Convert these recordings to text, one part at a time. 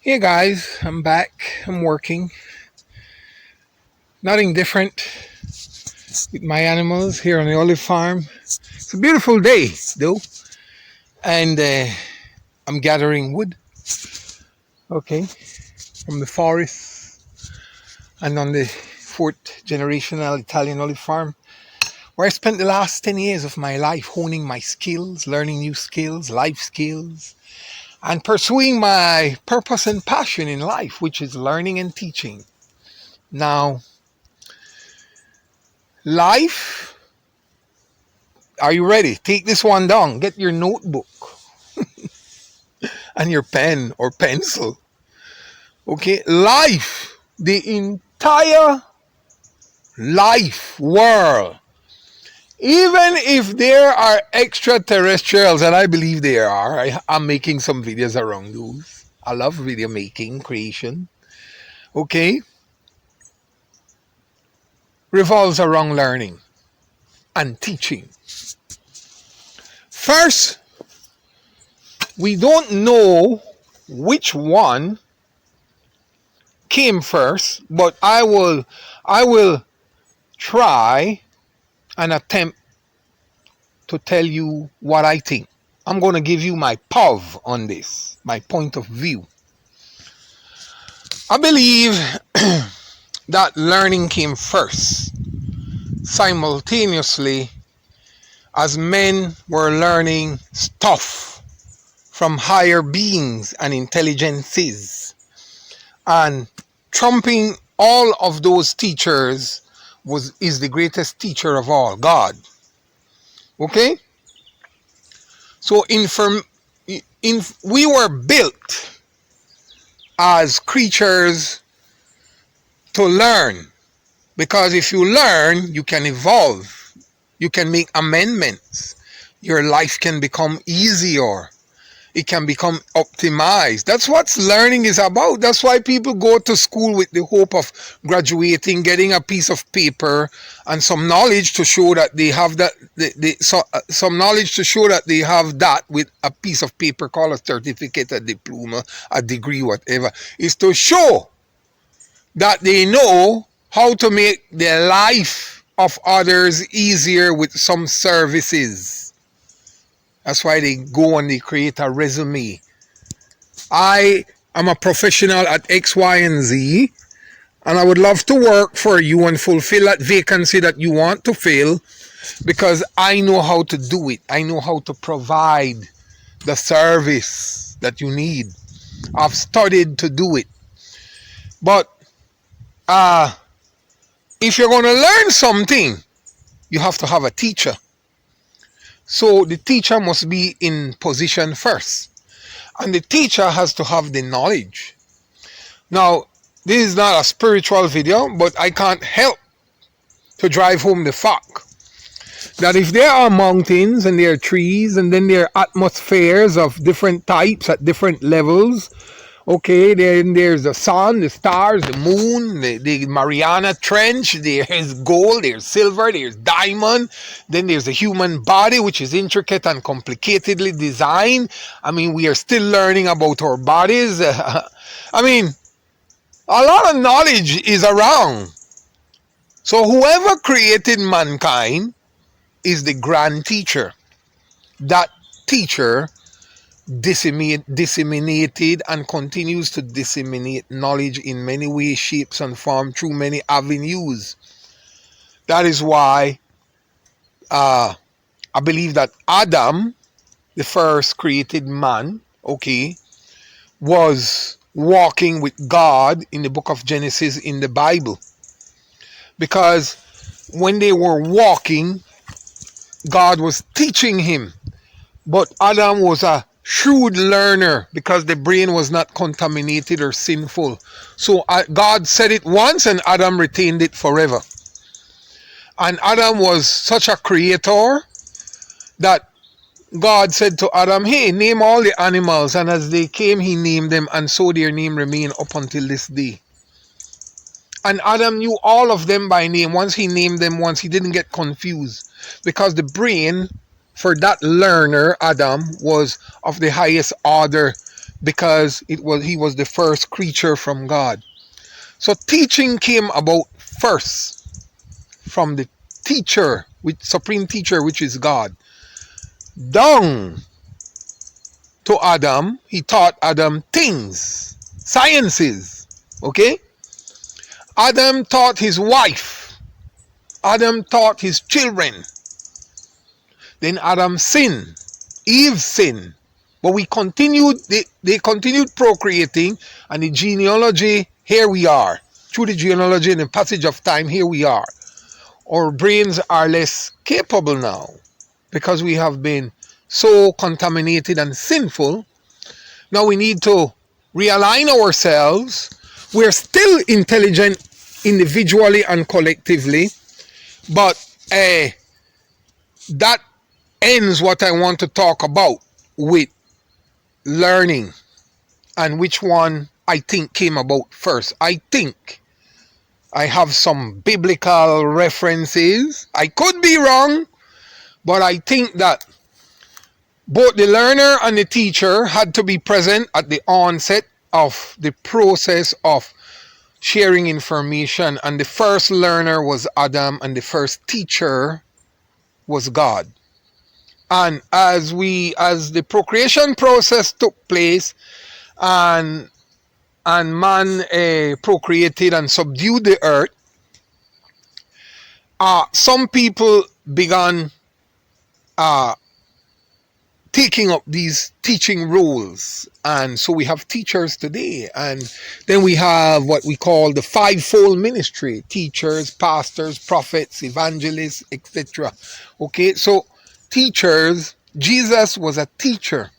Hey guys, I'm back. I'm working. Nothing different with my animals here on the olive farm. It's a beautiful day, though, and I'm gathering wood, okay, from the forest and on the fourth generational Italian olive farm, where I spent the last 10 years of my life honing my skills, learning new skills, life skills, and pursuing my purpose and passion in life, which is learning and teaching. Now, life. Are you ready? Take this one down. Get your notebook and your pen or pencil. Okay? Life, the entire life world. Even if there are extraterrestrials, and I believe there are, I'm making some videos around those. I love video making, creation. Okay? Revolves around learning and teaching. First, we don't know which one came first, but I will try and attempt to tell you what I think. I'm going to give you my POV on this, my point of view. I believe that learning came first, simultaneously as men were learning stuff from higher beings and intelligences, and trumping all of those teachers is the greatest teacher of all, God. Okay? So we were built as creatures to learn, because if you learn, you can evolve, you can make amendments, your life can become easier, it can become optimized. That's what learning is about. That's why people go to school with the hope of graduating, getting a piece of paper and some knowledge to show that they have that. Some knowledge to show that they have that with a piece of paper called a certificate, a diploma, a degree, whatever. Is to show that they know how to make the life of others easier with some services. That's why they go and they create a resume. I am a professional at X, Y, and Z, and I would love to work for you and fulfill that vacancy that you want to fill, because I know how to do it. I know how to provide the service that you need. I've studied to do it. But if you're going to learn something, you have to have a teacher. So the teacher must be in position first. And the teacher has to have the knowledge. Now, this is not a spiritual video, but I can't help to drive home the fact that if there are mountains and there are trees and then there are atmospheres of different types at different levels, okay, then there's the sun, the stars, the moon, the Mariana Trench, there's gold, there's silver, there's diamond, then there's the human body, which is intricate and complicatedly designed. I mean, we are still learning about our bodies. I mean, a lot of knowledge is around. So whoever created mankind is the grand teacher. That teacher disseminated and continues to disseminate knowledge in many ways, shapes, and forms through many avenues. That is why I believe that Adam, the first created man, okay, was walking with God in the book of Genesis in the Bible. Because when they were walking, God was teaching him. But Adam was a shrewd learner because the brain was not contaminated or sinful. So God said it once and Adam retained it forever. And Adam was such a creator that God said to Adam, hey, name all the animals. And as they came, he named them, and so their name remained up until this day. And Adam knew all of them by name. Once he named them once, he didn't get confused, because the brain for that learner, Adam, was of the highest order. because he was the first creature from God. So teaching came about first from the teacher, with supreme teacher, which is God. Down to Adam, he taught Adam things, sciences. Okay? Adam taught his wife. Adam taught his children. Then Adam sinned. Eve sinned. But we continued, they continued procreating, and the genealogy, here we are. Through the genealogy and the passage of time, here we are. Our brains are less capable now because we have been so contaminated and sinful. Now we need to realign ourselves. We're still intelligent individually and collectively, but that ends what I want to talk about with learning and which one I think came about first. I think I have some biblical references. I could be wrong, but I think that both the learner and the teacher had to be present at the onset of the process of sharing information, and the first learner was Adam and the first teacher was God. And as the procreation process took place and man procreated and subdued the earth, some people began taking up these teaching roles, and so we have teachers today, and then we have what we call the fivefold ministry: teachers, pastors, prophets, evangelists, etc. Okay, so teachers, Jesus was a teacher.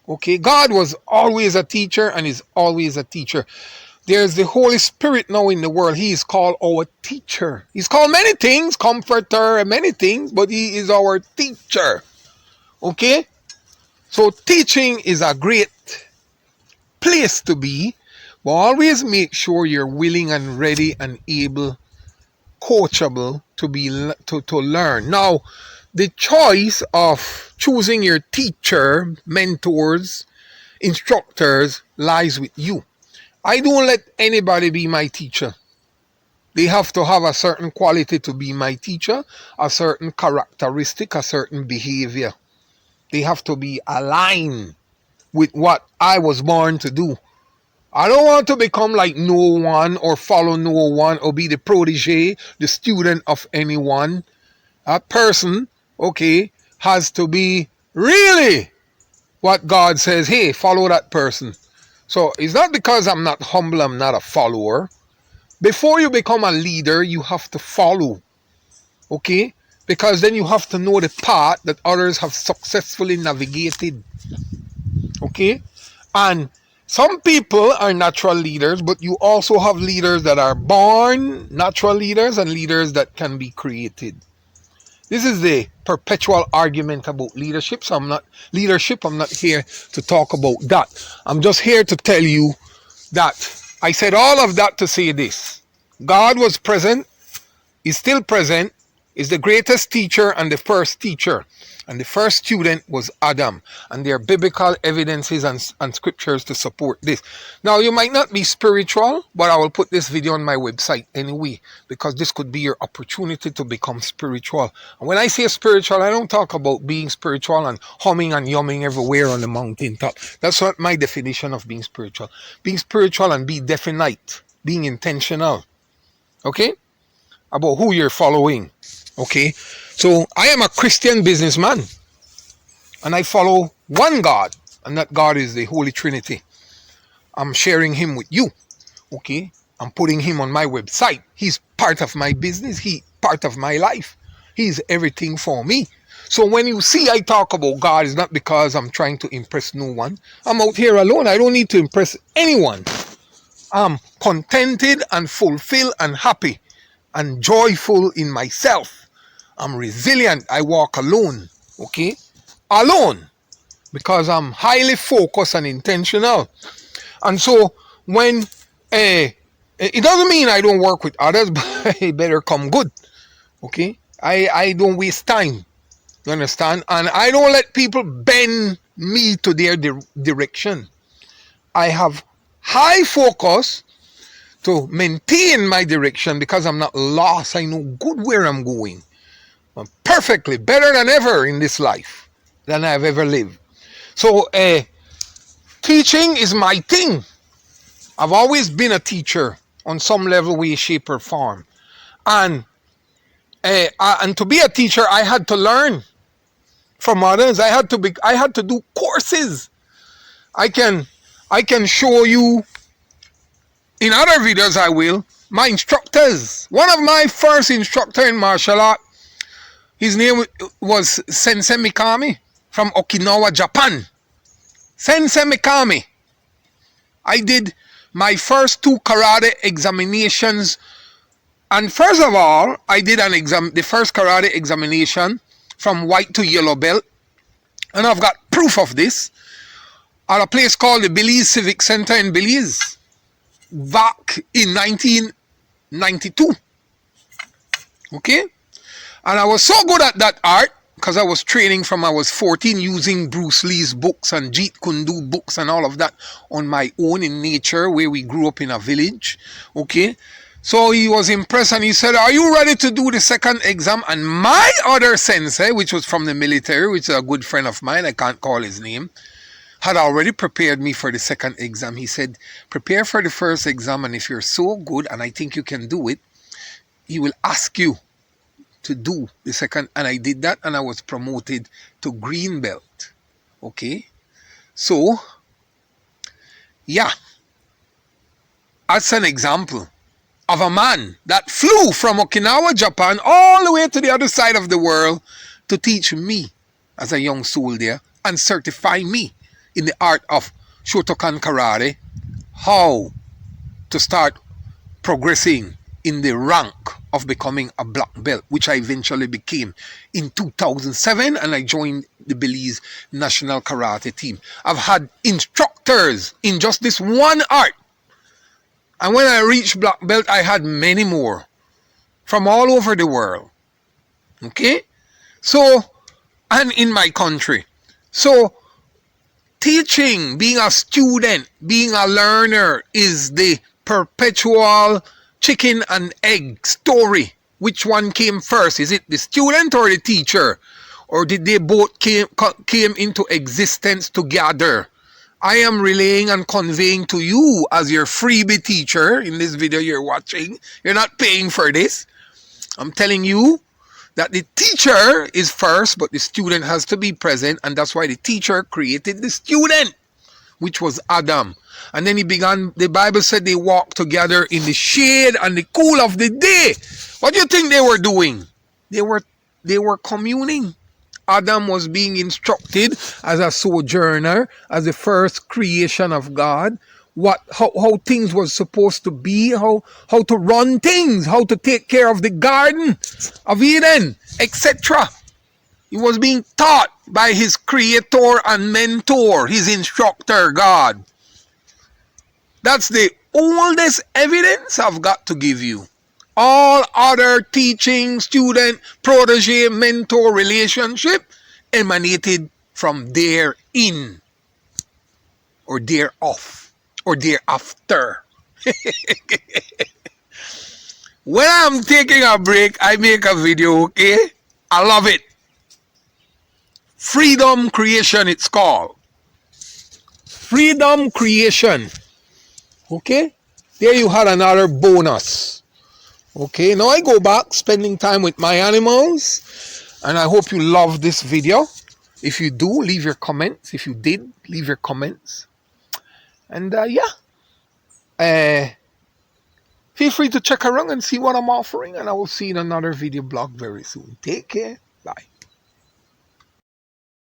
Okay, God was always a teacher and is always a teacher. There's the Holy Spirit now in the world. He is called our teacher. He's called many things, comforter and many things, but he is our teacher. Okay? So teaching is a great place to be, but always make sure you're willing and ready and able, coachable to learn. Now, the choice of choosing your teacher, mentors, instructors lies with you. I don't let anybody be my teacher. They have to have a certain quality to be my teacher, a certain characteristic, a certain behavior. They have to be aligned with what I was born to do. I don't want to become like no one or follow no one or be the protege, the student of anyone. A person, okay, has to be really what God says, hey, follow that person. So it's not because I'm not humble, I'm not a follower. Before you become a leader, you have to follow. Okay? Because then you have to know the path that others have successfully navigated. Okay? And some people are natural leaders, but you also have leaders that are born natural leaders and leaders that can be created. This is the perpetual argument about leadership. So I'm not here to talk about that. I'm just here to tell you that I said all of that to say this. God was present, is still present, is the greatest teacher and the first teacher. And the first student was Adam. And there are biblical evidences and scriptures to support this. Now, you might not be spiritual, but I will put this video on my website anyway, because this could be your opportunity to become spiritual. And when I say spiritual, I don't talk about being spiritual and humming and yumming everywhere on the mountaintop. That's not my definition of being spiritual. Being spiritual and be definite, being intentional. Okay? About who you're following. Okay? So I am a Christian businessman, and I follow one God, and that God is the Holy Trinity. I'm sharing him with you. Okay? I'm putting him on my website. He's part of my business. He's part of my life. He's everything for me. So when you see I talk about God, it's not because I'm trying to impress no one. I'm out here alone. I don't need to impress anyone. I'm contented and fulfilled and happy and joyful in myself. I'm resilient. I walk alone. Okay? Alone. Because I'm highly focused and intentional. And so when it doesn't mean I don't work with others, but it better come good. Okay? I don't waste time. You understand? And I don't let people bend me to their direction. I have high focus to maintain my direction because I'm not lost. I know good where I'm going. I'm perfectly better than ever in this life than I've ever lived. So teaching is my thing. I've always been a teacher on some level, way, shape, or form. And to be a teacher, I had to learn from others. I had to do courses. I can show you in other videos. I will. My instructors. One of my first instructor in martial art, his name was Sensei Mikami from Okinawa, Japan. Sensei Mikami. I did my first 2 karate examinations. And first of all, I did the first karate examination from white to yellow belt. And I've got proof of this at a place called the Belize Civic Center in Belize back in 1992. Okay? And I was so good at that art because I was training from I was 14 using Bruce Lee's books and Jeet Kune Do books and all of that on my own in nature where we grew up in a village. Okay? So he was impressed and he said, are you ready to do the second exam? And my other sensei, which was from the military, which is a good friend of mine, I can't call his name, had already prepared me for the second exam. He said, prepare for the first exam, and if you're so good and I think you can do it, he will ask you to do the second. And I did that and I was promoted to green belt. Okay? So, yeah. That's an example of a man that flew from Okinawa, Japan, all the way to the other side of the world to teach me as a young soul there and certify me in the art of Shotokan Karate, how to start progressing in the rank of becoming a black belt, which I eventually became in 2007, and I joined the Belize National Karate Team. I've had instructors in just this one art. And when I reached black belt, I had many more from all over the world. Okay? So, and in my country. So, teaching, being a student, being a learner is the perpetual chicken and egg story. Which one came first? Is it the student or the teacher? Or did they both came into existence together? I am relaying and conveying to you as your freebie teacher in this video you're watching. You're not paying for this. I'm telling you that the teacher is first, but the student has to be present. And that's why the teacher created the student, which was Adam. And then he began, the Bible said they walked together in the shade and the cool of the day. What do you think they were doing? They were communing. Adam was being instructed as a sojourner, as the first creation of God, how things was supposed to be, how to run things, how to take care of the garden of Eden, etc. He was being taught by his creator and mentor, his instructor, God. That's the oldest evidence I've got to give you. All other teaching, student, protege, mentor relationship emanated from therein, or thereof, or thereafter. When I'm taking a break, I make a video, okay? I love it. Freedom Creation, it's called. Freedom Creation. Okay? There you had another bonus. Okay, now I go back spending time with my animals, and I hope you love this video. If you do, leave your comments. If you did, leave your comments. And feel free to check around and see what I'm offering, and I will see you in another video blog very soon. Take care. Bye.